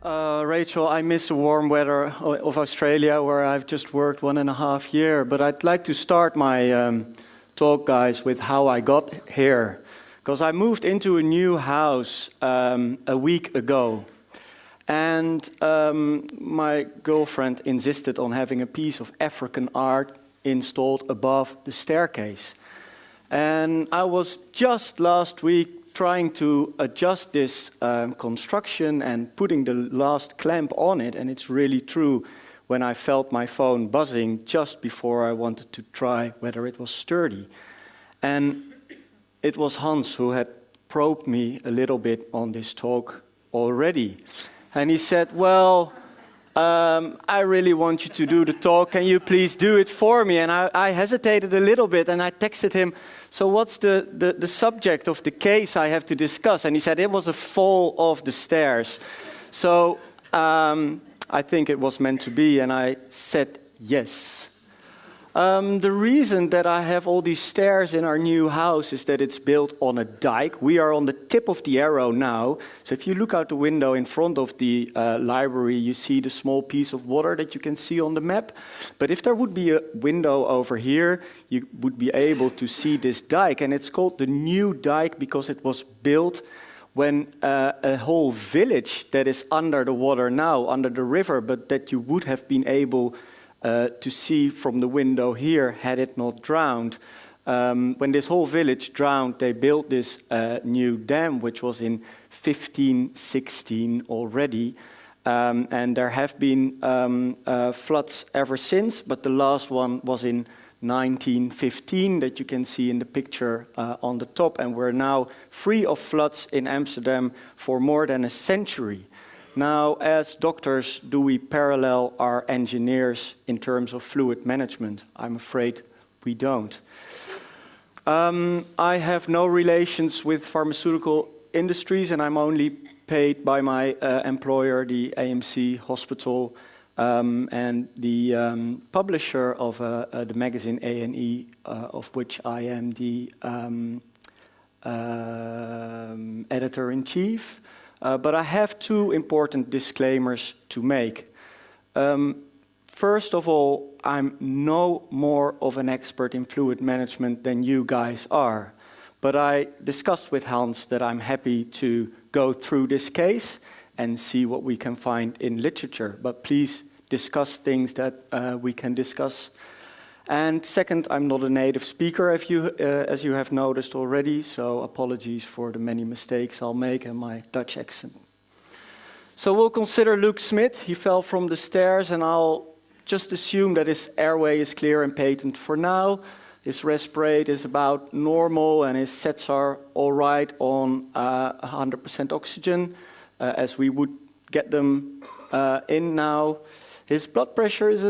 Rachel, I miss the warm weather of Australia, where I've just worked 1.5 years. But I'd like to start my talk, guys, with how I got here. Because I moved into a new house a week ago. And my girlfriend insisted on having a piece of African art installed above the staircase. And I was just last week trying to adjust this construction and putting the last clamp on it, and it's really true when I felt my phone buzzing just before I wanted to try whether it was sturdy. And it was Hans who had probed me a little bit on this talk already. And he said, well, I really want you to do the talk. Can you please do it for me? And I hesitated a little bit, and I texted him, so what's the subject of the case I have to discuss? And he said it was a fall off the stairs. So I think it was meant to be, and I said yes. The reason that I have all these stairs in our new house is that it's built on a dike. We are on the tip of the arrow now. So if you look out the window in front of the library, you see the small piece of water that you can see on the map. But if there would be a window over here, you would be able to see this dike. And it's called the new dike because it was built when a whole village that is under the water now, under the river, but that you would have been able to see from the window here had it not drowned. When this whole village drowned, they built this new dam, which was in 1516 already. And there have been floods ever since, but the last one was in 1915 that you can see in the picture on the top. And we're now free of floods in Amsterdam for more than a century. Now, as doctors, do we parallel our engineers in terms of fluid management? I'm afraid we don't. I have no relations with pharmaceutical industries, and I'm only paid by my employer, the AMC Hospital, and the publisher of the magazine A&E, of which I am the editor-in-chief. But I have two important disclaimers to make. First of all, I'm no more of an expert in fluid management than you guys are. But I discussed with Hans that I'm happy to go through this case and see what we can find in literature. But please discuss things that we can discuss. And second, I'm not a native speaker, as you have noticed already, so apologies for the many mistakes I'll make and my Dutch accent. So we'll consider Luke Smith. He fell from the stairs, and I'll just assume that his airway is clear and patent for now. His respirate is about normal, and his sets are all right on 100% oxygen, as we would get them in now. His blood pressure is,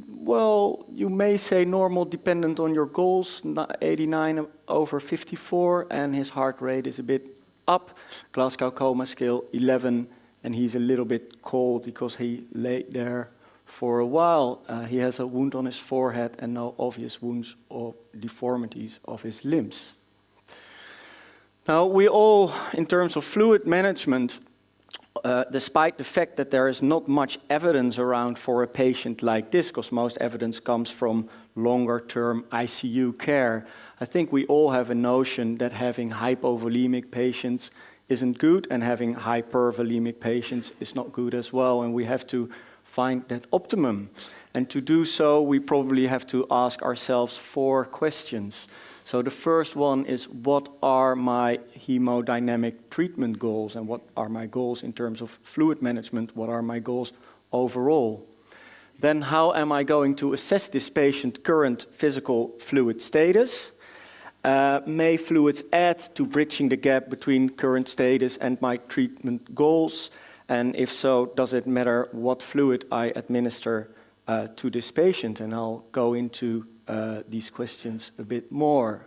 well, you may say normal, dependent on your goals, 89/54, and his heart rate is a bit up. Glasgow Coma Scale 11, and he's a little bit cold because he laid there for a while. He has a wound on his forehead and no obvious wounds or deformities of his limbs. Now, we all, in terms of fluid management, despite the fact that there is not much evidence around for a patient like this, because most evidence comes from longer-term ICU care, I think we all have a notion that having hypovolemic patients isn't good, and having hypervolemic patients is not good as well, and we have to find that optimum. And to do so, we probably have to ask ourselves 4 questions. So the first one is, what are my hemodynamic treatment goals, and what are my goals in terms of fluid management? What are my goals overall? Then how am I going to assess this patient's current physical fluid status? May fluids add to bridging the gap between current status and my treatment goals? And if so, does it matter what fluid I administer to this patient? And I'll go into these questions a bit more.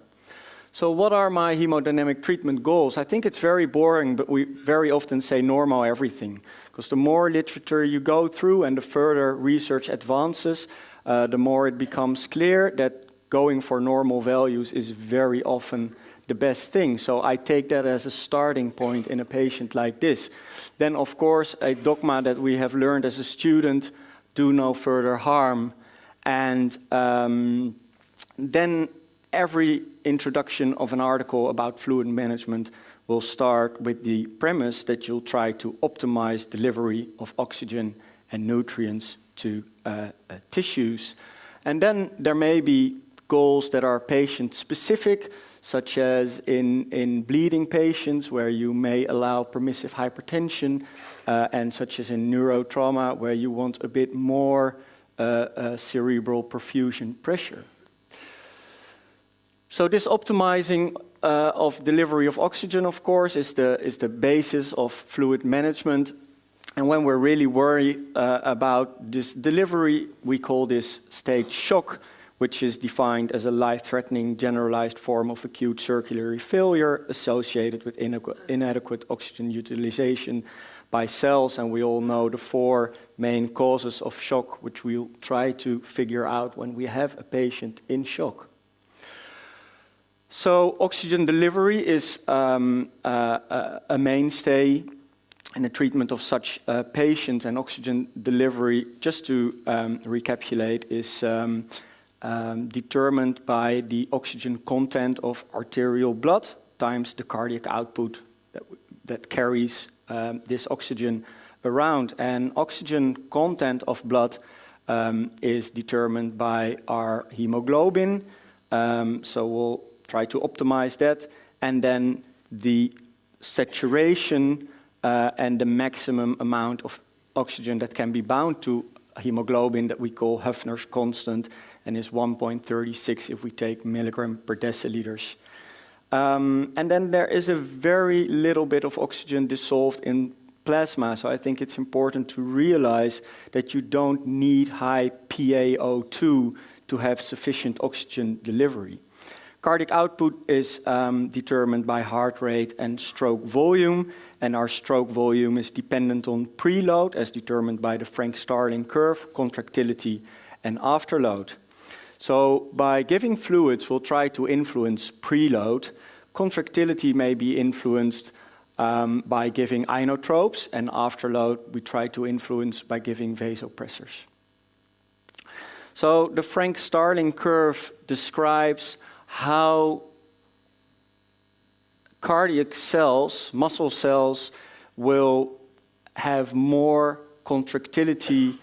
So what are my hemodynamic treatment goals? I think it's very boring, but we very often say normal everything. Because the more literature you go through and the further research advances, the more it becomes clear that going for normal values is very often the best thing. So I take that as a starting point in a patient like this. Then, of course, a dogma that we have learned as a student, do no further harm. And then every introduction of an article about fluid management will start with the premise that you'll try to optimize delivery of oxygen and nutrients to tissues. And then there may be goals that are patient-specific, such as in bleeding patients, where you may allow permissive hypertension, and such as in neurotrauma, where you want a bit more cerebral perfusion pressure. So this optimizing of delivery of oxygen, of course, is the basis of fluid management. And when we're really worried about this delivery, we call this stage shock, which is defined as a life-threatening generalized form of acute circulatory failure associated with inadequate oxygen utilization by cells. And we all know the 4 main causes of shock, which we'll try to figure out when we have a patient in shock. So oxygen delivery is a mainstay in the treatment of such patients, and oxygen delivery, just to recapitulate, is determined by the oxygen content of arterial blood times the cardiac output that carries this oxygen around. And oxygen content of blood is determined by our hemoglobin, so we'll try to optimize that, and then the saturation and the maximum amount of oxygen that can be bound to hemoglobin that we call Höfner's constant, and is 1.36 if we take milligram per deciliters. And then there is a very little bit of oxygen dissolved in plasma, so I think it's important to realize that you don't need high PaO2 to have sufficient oxygen delivery. Cardiac output is determined by heart rate and stroke volume, and our stroke volume is dependent on preload as determined by the Frank-Starling curve, contractility and afterload. So by giving fluids, we'll try to influence preload. Contractility may be influenced by giving inotropes, and afterload we try to influence by giving vasopressors. So the Frank-Starling curve describes how cardiac cells, muscle cells, will have more contractility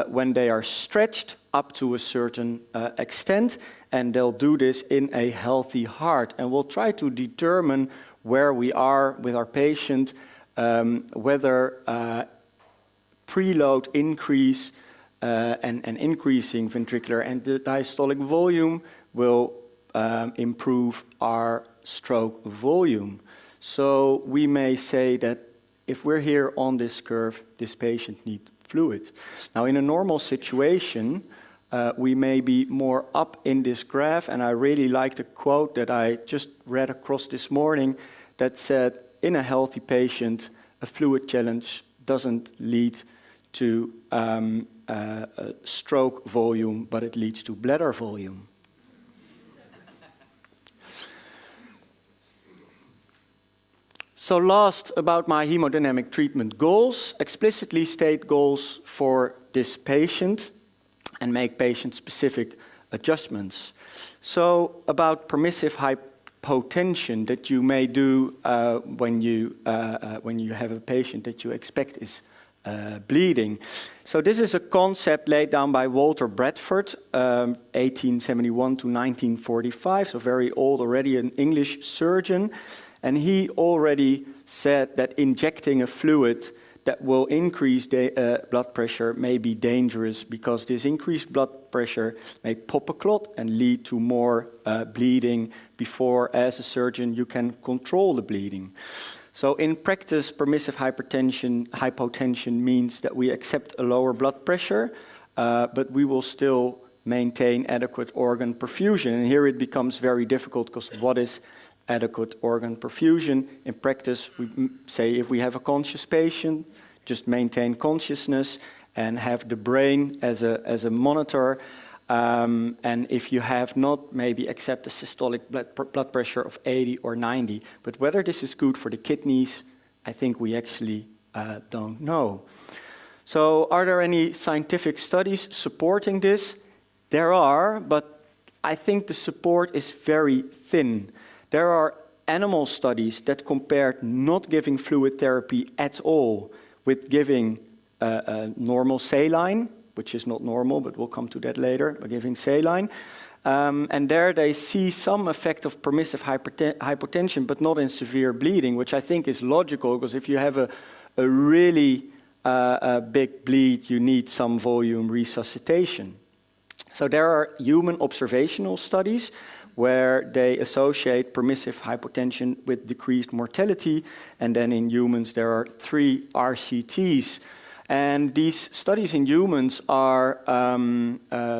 when they are stretched up to a certain extent, and they'll do this in a healthy heart. And we'll try to determine where we are with our patient, whether preload increase and increasing ventricular and diastolic volume will improve our stroke volume. So we may say that if we're here on this curve, this patient needs fluid. Now in a normal situation, we may be more up in this graph, and I really like the quote that I just read across this morning that said, in a healthy patient, a fluid challenge doesn't lead to stroke volume, but it leads to bladder volume. So last, about my hemodynamic treatment goals. Explicitly state goals for this patient and make patient-specific adjustments. So about permissive hypotension that you may do when you have a patient that you expect is bleeding. So this is a concept laid down by Walter Bradford, 1871 to 1945, so very old already, an English surgeon. And he already said that injecting a fluid that will increase blood pressure may be dangerous, because this increased blood pressure may pop a clot and lead to more bleeding before, as a surgeon, you can control the bleeding. So in practice, permissive hypotension means that we accept a lower blood pressure, but we will still maintain adequate organ perfusion. And here it becomes very difficult, because what is adequate organ perfusion? In practice, we say if we have a conscious patient, just maintain consciousness and have the brain as a monitor. And if you have not, maybe accept a systolic blood pressure of 80 or 90. But whether this is good for the kidneys, I think we actually don't know. So are there any scientific studies supporting this? There are, but I think the support is very thin. There are animal studies that compared not giving fluid therapy at all with giving normal saline, which is not normal, but we'll come to that later, but giving saline. And there they see some effect of permissive hypotension, but not in severe bleeding, which I think is logical, because if you have a really big bleed, you need some volume resuscitation. So there are human observational studies where they associate permissive hypotension with decreased mortality, and then in humans there are 3 RCTs. And these studies in humans are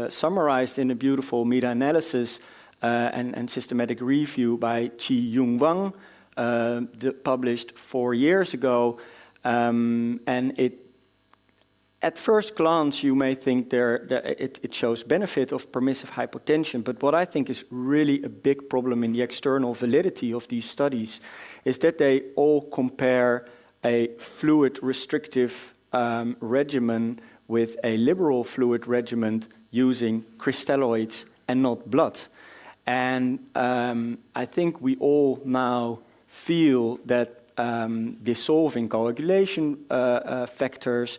summarized in a beautiful meta-analysis and systematic review by Chi-Yung Wang, published 4 years ago. And at first glance, you may think it shows benefit of permissive hypotension, but what I think is really a big problem in the external validity of these studies is that they all compare a fluid restrictive regimen with a liberal fluid regimen using crystalloids and not blood. And I think we all now feel that dissolving coagulation factors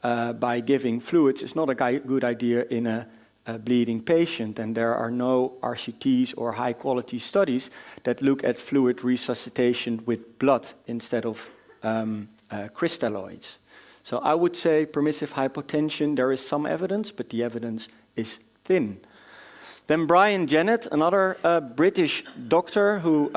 by giving fluids is not a good idea in a bleeding patient, and there are no RCTs or high-quality studies that look at fluid resuscitation with blood instead of crystalloids. So I would say permissive hypotension, there is some evidence, but the evidence is thin. Then Brian Jennett, another British doctor who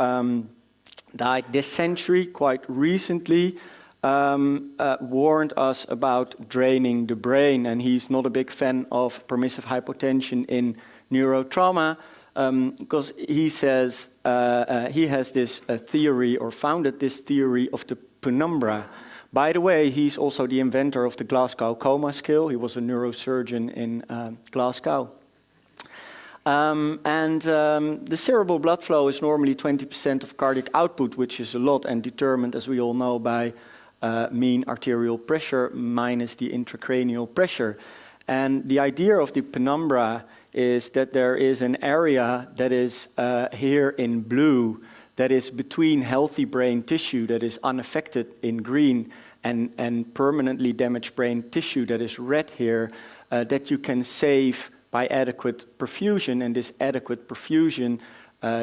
died this century quite recently, warned us about draining the brain, and he's not a big fan of permissive hypotension in neurotrauma because he says he has this theory, or founded this theory of the penumbra. By the way, he's also the inventor of the Glasgow coma scale. He was a neurosurgeon in Glasgow. The cerebral blood flow is normally 20% of cardiac output, which is a lot, and determined, as we all know, by mean arterial pressure minus the intracranial pressure. And the idea of the penumbra is that there is an area that is here in blue, that is between healthy brain tissue that is unaffected in green and permanently damaged brain tissue that is red here, that you can save by adequate perfusion. And this adequate perfusion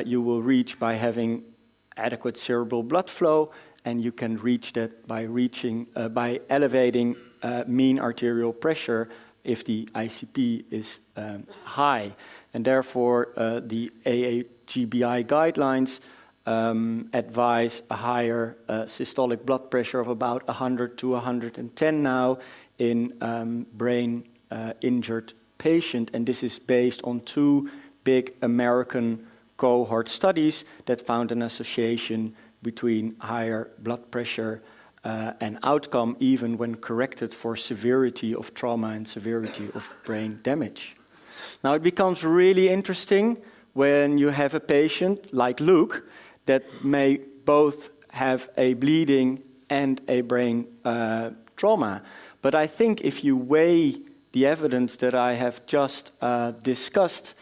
you will reach by having adequate cerebral blood flow, and you can reach that by elevating mean arterial pressure if the ICP is high. And therefore the AAGBI guidelines advise a higher systolic blood pressure of about 100 to 110 now in brain injured patient, and this is based on 2 big American cohort studies that found an association between higher blood pressure and outcome, even when corrected for severity of trauma and severity of brain damage. Now it becomes really interesting when you have a patient like Luke that may both have a bleeding and a brain trauma. But I think if you weigh the evidence that I have just discussed,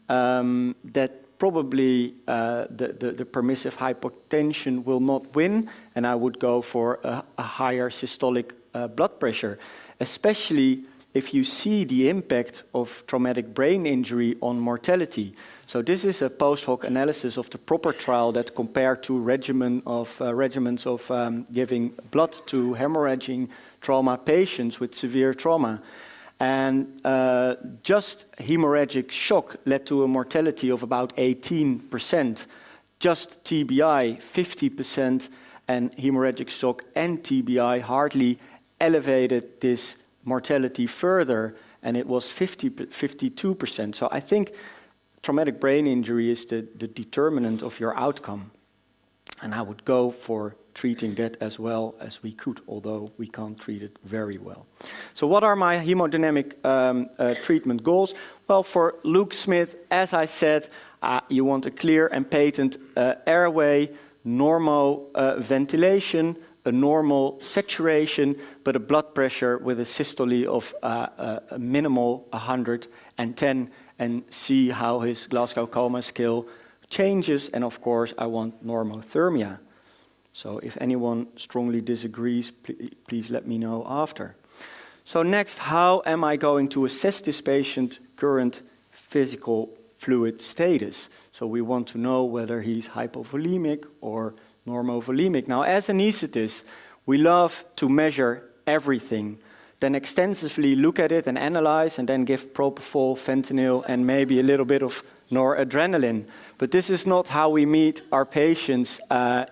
that probably the permissive hypotension will not win, and I would go for a higher systolic blood pressure, especially if you see the impact of traumatic brain injury on mortality. So this is a post hoc analysis of the proper trial that compared 2 regimens of giving blood to hemorrhaging trauma patients with severe trauma. And just hemorrhagic shock led to a mortality of about 18%, just TBI 50%, and hemorrhagic shock and TBI hardly elevated this mortality further, and it was 52%. So I think traumatic brain injury is the determinant of your outcome. And I would go for treating that as well as we could, although we can't treat it very well. So what are my hemodynamic treatment goals? Well, for Luke Smith, as I said, you want a clear and patent airway, normal ventilation, a normal saturation, but a blood pressure with a systole of a minimal 110, and see how his Glasgow Coma scale changes. And of course, I want normothermia. So if anyone strongly disagrees, please let me know after. So next, how am I going to assess this patient's current physical fluid status? So we want to know whether he's hypovolemic or normovolemic. Now, as anesthetists, we love to measure everything, then extensively look at it and analyze, and then give propofol, fentanyl, and maybe a little bit of noradrenaline. But this is not how we meet our patients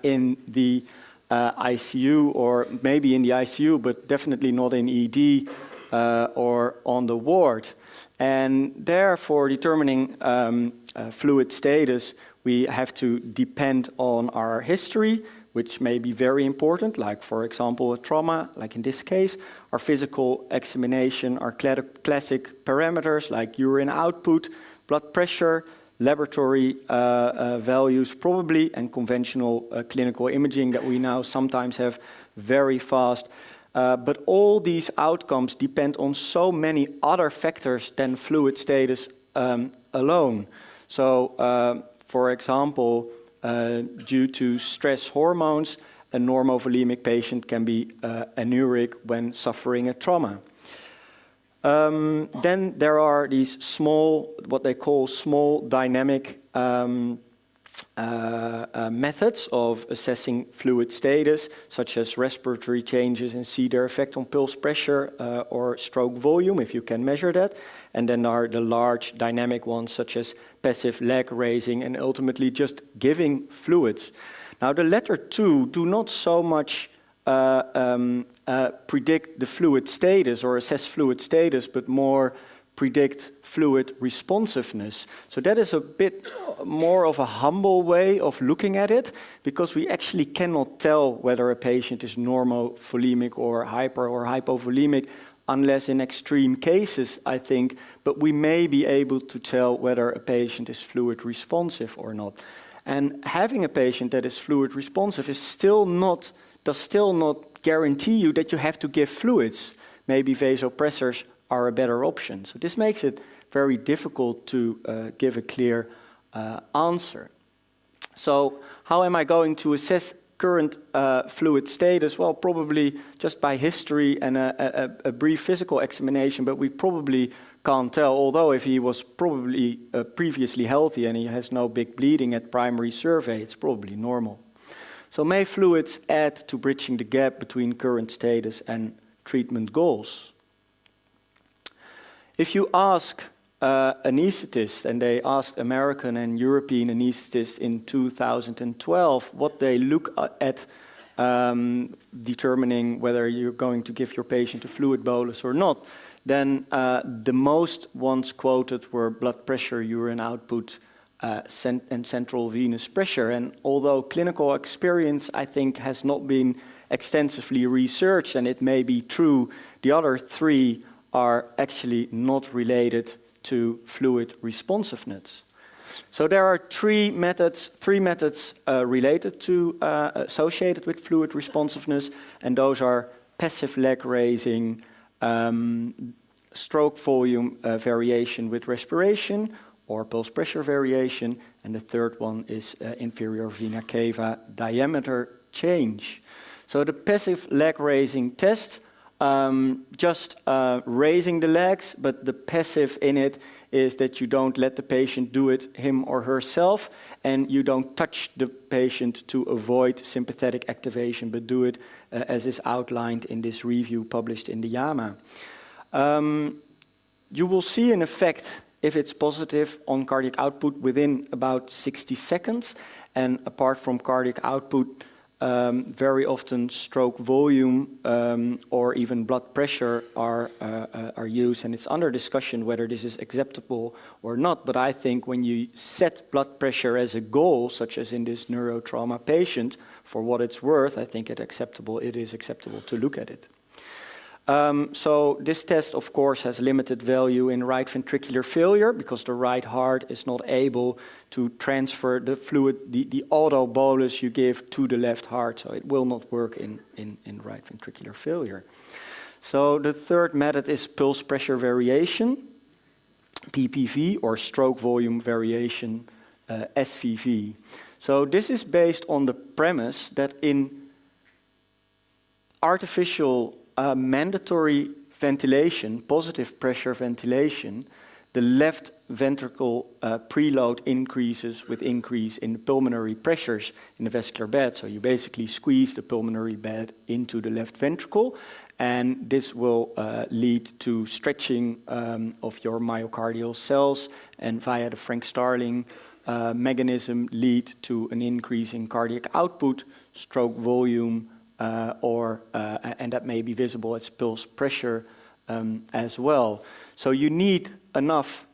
in the ICU, or maybe in the ICU, but definitely not in ED or on the ward. And therefore, determining fluid status, we have to depend on our history, which may be very important, like, for example, a trauma, like in this case, our physical examination, our classic parameters, like urine output, blood pressure, laboratory values probably, and conventional clinical imaging that we now sometimes have very fast. But all these outcomes depend on so many other factors than fluid status alone. So, for example, due to stress hormones, a normovolemic patient can be anuric when suffering a trauma. Then there are these small, what they call small dynamic methods of assessing fluid status, such as respiratory changes, and see their effect on pulse pressure or stroke volume, if you can measure that. And then are the large dynamic ones, such as passive leg raising, and ultimately just giving fluids. Now, the latter two do not so much predict the fluid status or assess fluid status, but more predict fluid responsiveness. So that is a bit more of a humble way of looking at it, because we actually cannot tell whether a patient is normovolemic or hypovolemic, unless in extreme cases, I think, but we may be able to tell whether a patient is fluid responsive or not. And having a patient that is fluid responsive does still not guarantee you that you have to give fluids. Maybe vasopressors are a better option. So this makes it very difficult to give a clear answer. So how am I going to assess current fluid status? Well, probably just by history and a brief physical examination, but we probably can't tell, although if he was probably previously healthy and he has no big bleeding at primary survey, it's probably normal. So may fluids add to bridging the gap between current status and treatment goals? If you ask anesthetists, and they asked American and European anesthetists in 2012 what they look at determining whether you're going to give your patient a fluid bolus or not, then the most ones quoted were blood pressure, urine output, and central venous pressure. And although clinical experience, I think, has not been extensively researched, and it may be true, the other three are actually not related to fluid responsiveness. So there are three methods related to, associated with fluid responsiveness, and those are passive leg raising, stroke volume variation with respiration, or pulse pressure variation, and the third one is inferior vena cava diameter change. So the passive leg raising test, just raising the legs, but the passive in it is that you don't let the patient do it him or herself, and you don't touch the patient to avoid sympathetic activation, but do it as is outlined in this review published in the JAMA. You will see an effect, if it's positive, on cardiac output within about 60 seconds, and apart from cardiac output, very often stroke volume or even blood pressure are used, and it's under discussion whether this is acceptable or not. But I think when you set blood pressure as a goal, such as in this neurotrauma patient, for what it's worth, I think it is acceptable to look at it. So this test, of course, has limited value in right ventricular failure because the right heart is not able to transfer the fluid, the auto bolus you give to the left heart, so it will not work in right ventricular failure. So the third method is pulse pressure variation, PPV, or stroke volume variation, SVV. So this is based on the premise that in artificial mandatory ventilation, positive pressure ventilation, the left ventricle preload increases with increase in the pulmonary pressures in the vascular bed. So you basically squeeze the pulmonary bed into the left ventricle, and this will lead to stretching of your myocardial cells, and via the Frank-Starling mechanism lead to an increase in cardiac output, stroke volume, and that may be visible as pulse pressure as well. So you need enough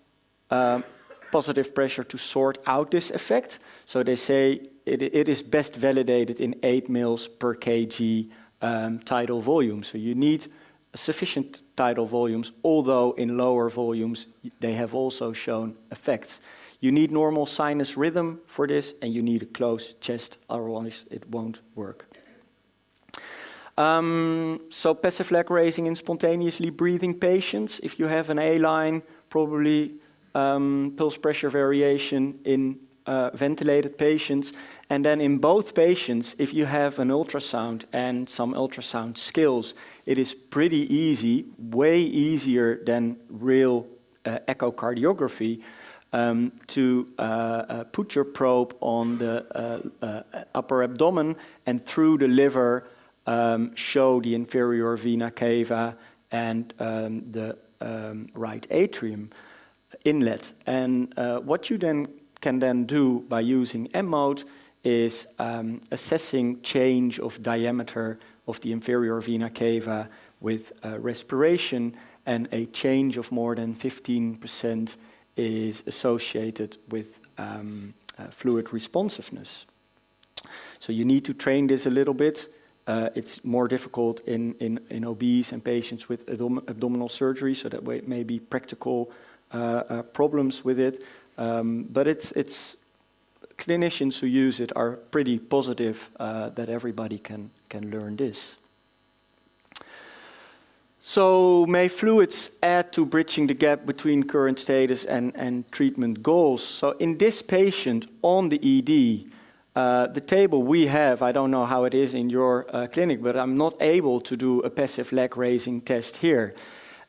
positive pressure to sort out this effect. So they say it is best validated in 8 mils per kg tidal volume. So you need sufficient tidal volumes, although in lower volumes they have also shown effects. You need normal sinus rhythm for this, and you need a closed chest, otherwise it won't work. So passive leg raising in spontaneously breathing patients. If you have an A-line, probably pulse pressure variation in ventilated patients. And then in both patients, if you have an ultrasound and some ultrasound skills, it is pretty easy, way easier than real echocardiography, to put your probe on the upper abdomen and through the liver show the inferior vena cava and the right atrium inlet. And what you can then do by using M-mode is assessing change of diameter of the inferior vena cava with respiration, and a change of more than 15% is associated with fluid responsiveness. So you need to train this a little bit. It's more difficult in obese and patients with abdominal surgery, so that way it may be practical problems with it. But it's clinicians who use it are pretty positive that everybody can learn this. So may fluids add to bridging the gap between current status and treatment goals? So in this patient on the ED, the table we have, I don't know how it is in your clinic, but I'm not able to do a passive leg raising test here.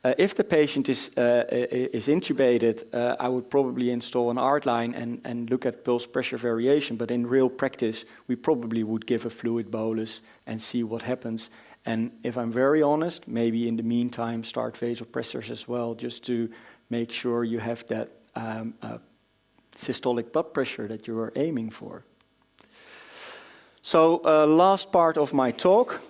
If the patient is intubated, I would probably install an art line and look at pulse pressure variation, but in real practice, we probably would give a fluid bolus and see what happens. And if I'm very honest, maybe in the meantime start vasopressors as well, just to make sure you have that systolic blood pressure that you are aiming for. So last part of my talk.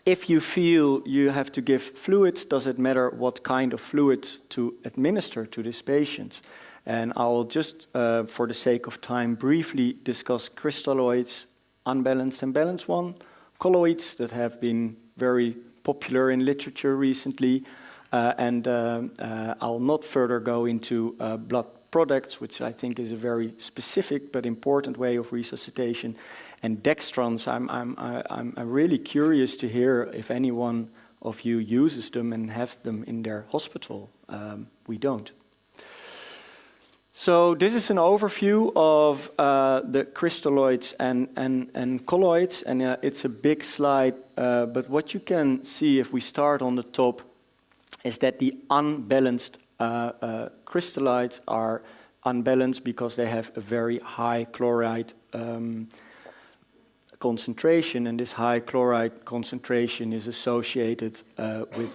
If you feel you have to give fluids, does it matter what kind of fluid to administer to this patient? And I will just, for the sake of time, briefly discuss crystalloids, unbalanced and balanced one, colloids that have been very popular in literature recently, and I'll not further go into blood products, which I think is a very specific but important way of resuscitation. And dextrons, I'm really curious to hear if anyone of you uses them and have them in their hospital. We don't. So this is an overview of the crystalloids and colloids, and it's a big slide, but what you can see if we start on the top is that the unbalanced crystalloids are unbalanced because they have a very high chloride concentration, and this high chloride concentration is associated with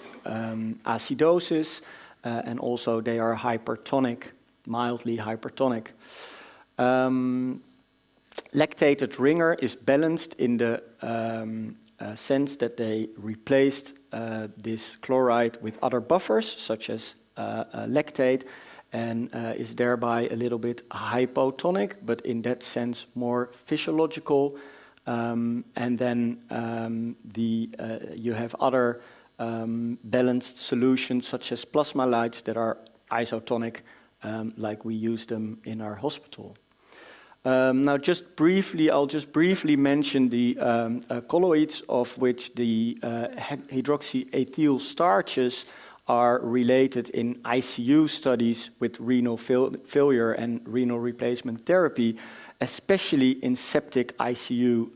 acidosis, and also they are hypertonic, mildly hypertonic. lactated ringer is balanced in the sense that they replaced this chloride with other buffers, such as lactate, and is thereby a little bit hypotonic, but in that sense more physiological. And then you have other balanced solutions, such as plasmalytes, that are isotonic, like we use them in our hospital. Now, I'll just briefly mention the colloids, of which the hydroxyethyl starches are related in ICU studies with renal failure and renal replacement therapy, especially in septic ICU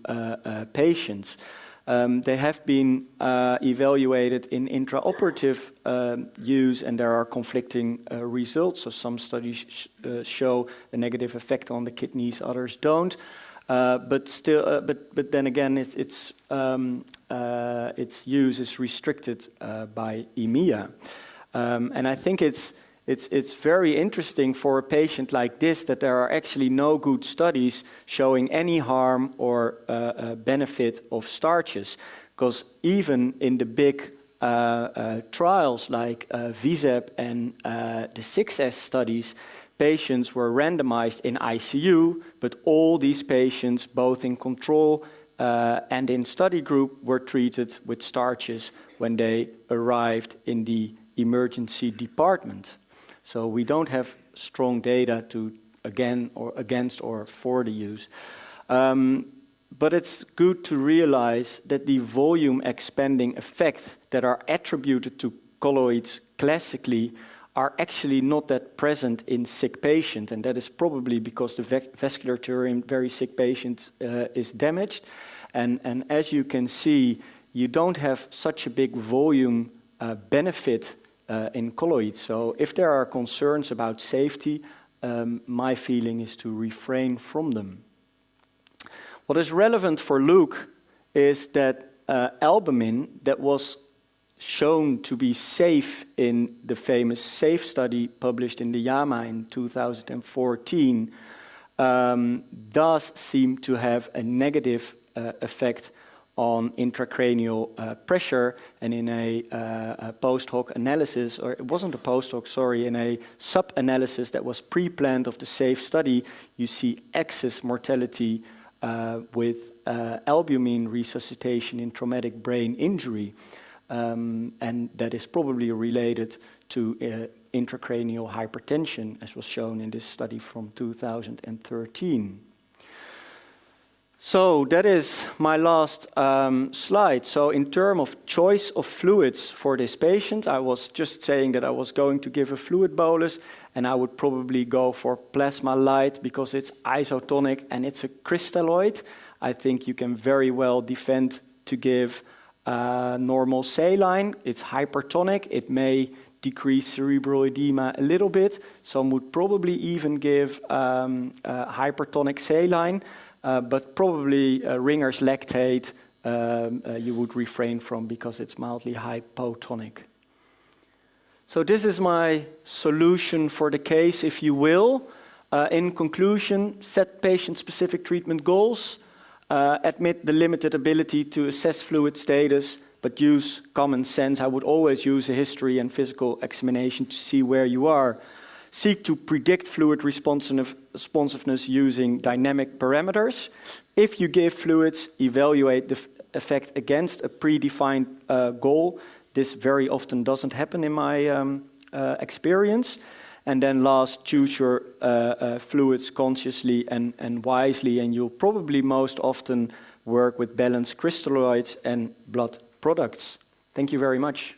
patients. They have been evaluated in intraoperative use, and there are conflicting results. So some studies show a negative effect on the kidneys, others don't. But then again, its use is restricted by EMEA, and I think it's very interesting for a patient like this that there are actually no good studies showing any harm or benefit of starches, because even in the big trials like VISEP and the 6S studies, patients were randomized in ICU, but all these patients, both in control and in study group, were treated with starches when they arrived in the emergency department. So we don't have strong data to against or for the use. But it's good to realize that the volume expanding effects that are attributed to colloids classically are actually not that present in sick patients, and that is probably because the vasculature in very sick patients is damaged. And as you can see, you don't have such a big volume benefit in colloids. So if there are concerns about safety, my feeling is to refrain from them. What is relevant for Luke is that albumin, that was shown to be safe in the famous SAFE study published in the JAMA in 2014, does seem to have a negative effect on intracranial pressure, and in a post hoc analysis, or it wasn't a post hoc, sorry, in a sub-analysis that was pre-planned of the SAFE study, you see excess mortality with albumin resuscitation in traumatic brain injury, and that is probably related to intracranial hypertension, as was shown in this study from 2013. So that is my last slide. So in terms of choice of fluids for this patient, I was just saying that I was going to give a fluid bolus, and I would probably go for plasmalyte because it's isotonic and it's a crystalloid. I think you can very well defend to give normal saline. It's hypertonic. It may decrease cerebral edema a little bit. Some would probably even give hypertonic saline. But probably Ringer's lactate you would refrain from because it's mildly hypotonic. So this is my solution for the case, if you will. In conclusion, set patient-specific treatment goals, admit the limited ability to assess fluid status, but use common sense. I would always use a history and physical examination to see where you are. Seek to predict fluid responsiveness using dynamic parameters. If you give fluids, evaluate the effect against a predefined goal. This very often doesn't happen in my experience. And then last, choose your fluids consciously and wisely, and you'll probably most often work with balanced crystalloids and blood products. Thank you very much.